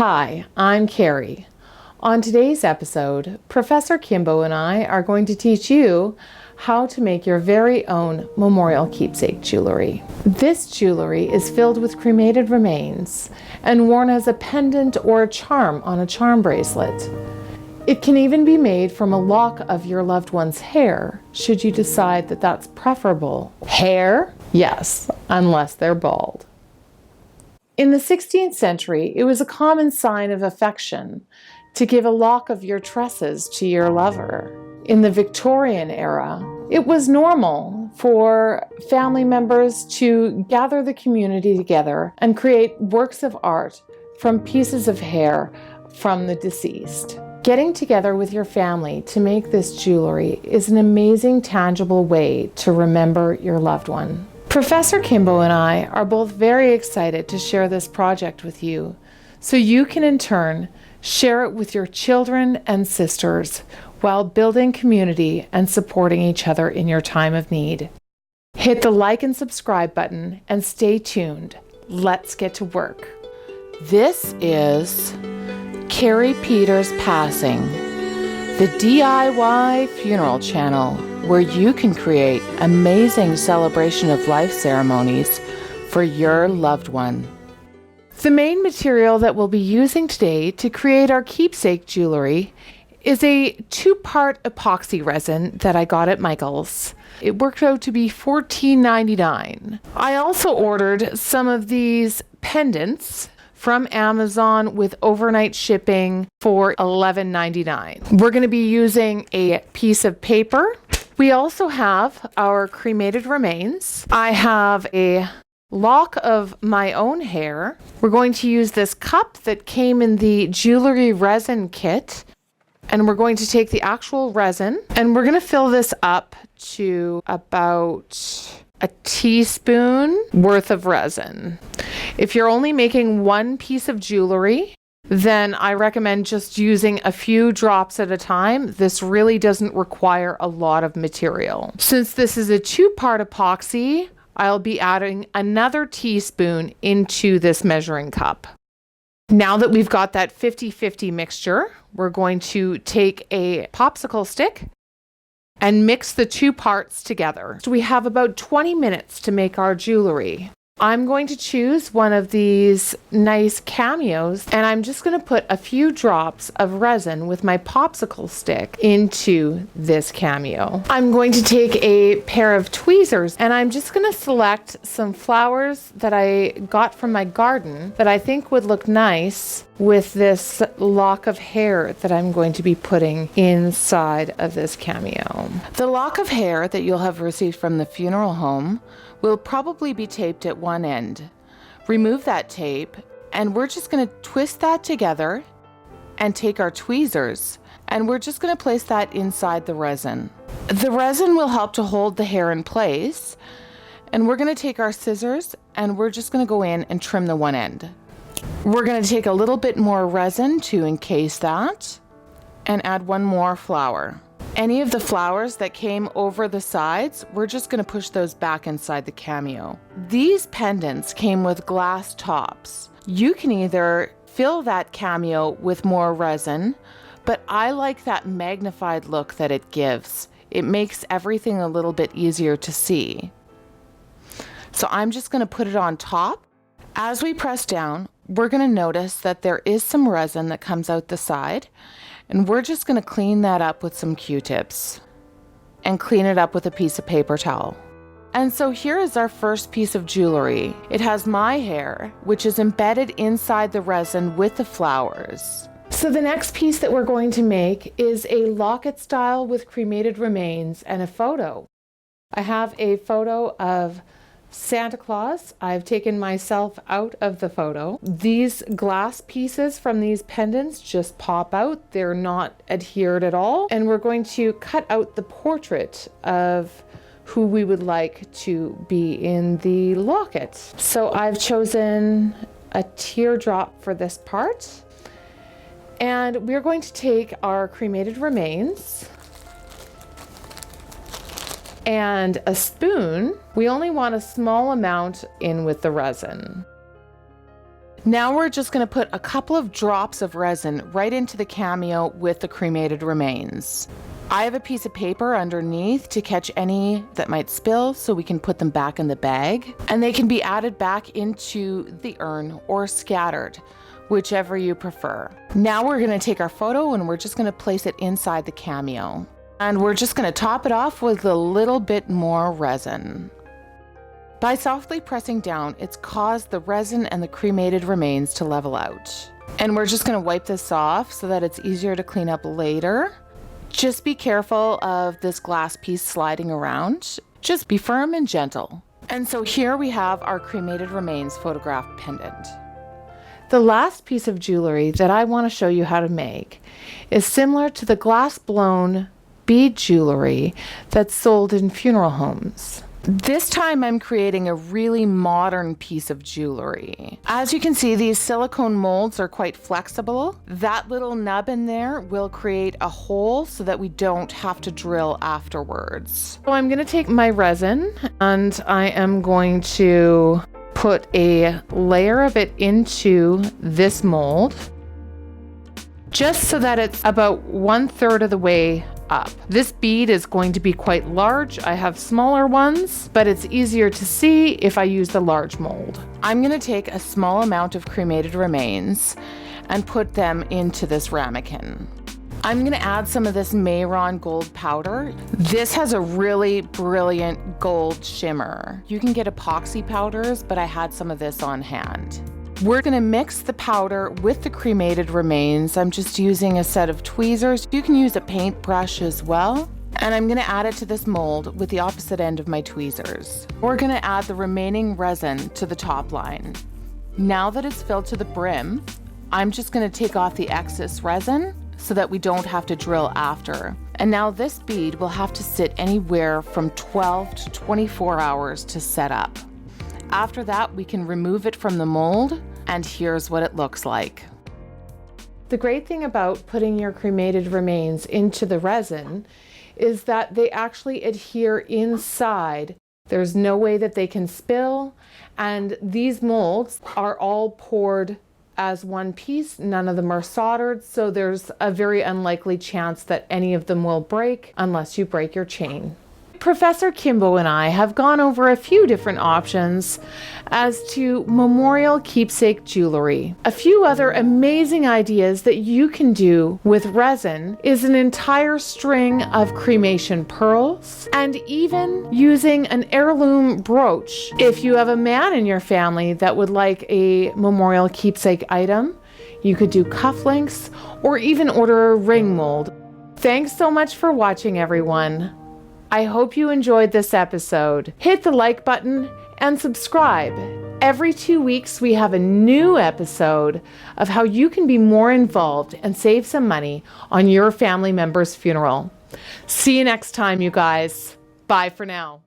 Hi, I'm Kari. On today's episode, Professor Kimbo and I are going to teach you how to make your very own memorial keepsake jewelry. This jewelry is filled with cremated remains and worn as a pendant or a charm on a charm bracelet. It can even be made from a lock of your loved one's hair, should you decide that that's preferable. Hair? Yes, unless they're bald. In the 16th century, it was a common sign of affection to give a lock of your tresses to your lover. In the Victorian era, it was normal for family members to gather the community together and create works of art from pieces of hair from the deceased. Getting together with your family to make this jewelry is an amazing, tangible way to remember your loved one. Professor Kimbo and I are both very excited to share this project with you, so you can in turn share it with your children and sisters while building community and supporting each other in your time of need. Hit the like and subscribe button and stay tuned. Let's get to work. This is Kari Peters Passing, the DIY funeral channel where you can create amazing celebration of life ceremonies for your loved one. The main material that we'll be using today to create our keepsake jewelry is a 2-part epoxy resin that I got at Michael's. It worked out to be $14.99. I also ordered some of these pendants from Amazon with overnight shipping for $11.99. We're going to be using a piece of paper. We also have our cremated remains. I have a lock of my own hair. We're going to use this cup that came in the jewelry resin kit, and we're going to take the actual resin and we're going to fill this up to about a teaspoon worth of resin. If you're only making one piece of jewelry, then I recommend just using a few drops at a time. This really doesn't require a lot of material. Since this is a 2-part epoxy, I'll be adding another teaspoon into this measuring cup. Now that we've got that 50-50 mixture, we're going to take a popsicle stick and mix the 2 parts together. So we have about 20 minutes to make our jewelry. I'm going to choose one of these nice cameos, and I'm just going to put a few drops of resin with my popsicle stick into this cameo. I'm going to take a pair of tweezers, and I'm just going to select some flowers that I got from my garden that I think would look nice with this lock of hair that I'm going to be putting inside of this cameo. The lock of hair that you'll have received from the funeral home will probably be taped at one end. Remove that tape, and we're just going to twist that together and take our tweezers, and we're just going to place that inside the resin. The resin will help to hold the hair in place, and we're going to take our scissors and we're just going to go in and trim the one end. We're going to take a little bit more resin to encase that and add one more flower. Any of the flowers that came over the sides, we're just going to push those back inside the cameo. These pendants came with glass tops. You can either fill that cameo with more resin, but I like that magnified look that it gives. It makes everything a little bit easier to see. So I'm just going to put it on top. As we press down, we're going to notice that there is some resin that comes out the side, and we're just going to clean that up with some Q-tips and clean it up with a piece of paper towel. And so here is our first piece of jewelry. It has my hair, which is embedded inside the resin with the flowers. So the next piece that we're going to make is a locket style with cremated remains and a photo. I have a photo of Santa Claus. I've taken myself out of the photo. These glass pieces from these pendants just pop out. They're not adhered at all. And we're going to cut out the portrait of who we would like to be in the locket. So I've chosen a teardrop for this part. And we're going to take our cremated remains and a spoon. We only want a small amount in with the resin. Now we're just going to put a couple of drops of resin right into the cameo with the cremated remains. I have a piece of paper underneath to catch any that might spill so we can put them back in the bag, and they can be added back into the urn or scattered, whichever you prefer. Now we're going to take our photo and we're just going to place it inside the cameo. And we're just going to top it off with a little bit more resin. By softly pressing down, it's caused the resin and the cremated remains to level out. And we're just going to wipe this off so that it's easier to clean up later. Just be careful of this glass piece sliding around. Just be firm and gentle. And so here we have our cremated remains photographed pendant. The last piece of jewelry that I want to show you how to make is similar to the glass blown bead jewelry that's sold in funeral homes. This time I'm creating a really modern piece of jewelry. As you can see, these silicone molds are quite flexible. That little nub in there will create a hole so that we don't have to drill afterwards. So I'm going to take my resin and I am going to put a layer of it into this mold, just so that it's about 1/3 of the way up. This bead is going to be quite large. I have smaller ones, but it's easier to see if I use the large mold. I'm going to take a small amount of cremated remains and put them into this ramekin. I'm going to add some of this Mayron gold powder. This has a really brilliant gold shimmer. You can get epoxy powders, but I had some of this on hand. We're going to mix the powder with the cremated remains. I'm just using a set of tweezers. You can use a paintbrush as well. And I'm going to add it to this mold with the opposite end of my tweezers. We're going to add the remaining resin to the top line. Now that it's filled to the brim, I'm just going to take off the excess resin so that we don't have to drill after. And now this bead will have to sit anywhere from 12 to 24 hours to set up. After that, we can remove it from the mold, and here's what it looks like. The great thing about putting your cremated remains into the resin is that they actually adhere inside. There's no way that they can spill, and these molds are all poured as one piece. None of them are soldered, so there's a very unlikely chance that any of them will break unless you break your chain. Professor Kimbo and I have gone over a few different options as to memorial keepsake jewelry. A few other amazing ideas that you can do with resin is an entire string of cremation pearls, and even using an heirloom brooch. If you have a man in your family that would like a memorial keepsake item, you could do cufflinks or even order a ring mold. Thanks so much for watching, everyone. I hope you enjoyed this episode. Hit the like button and subscribe. Every 2 weeks, we have a new episode of how you can be more involved and save some money on your family member's funeral. See you next time, you guys. Bye for now.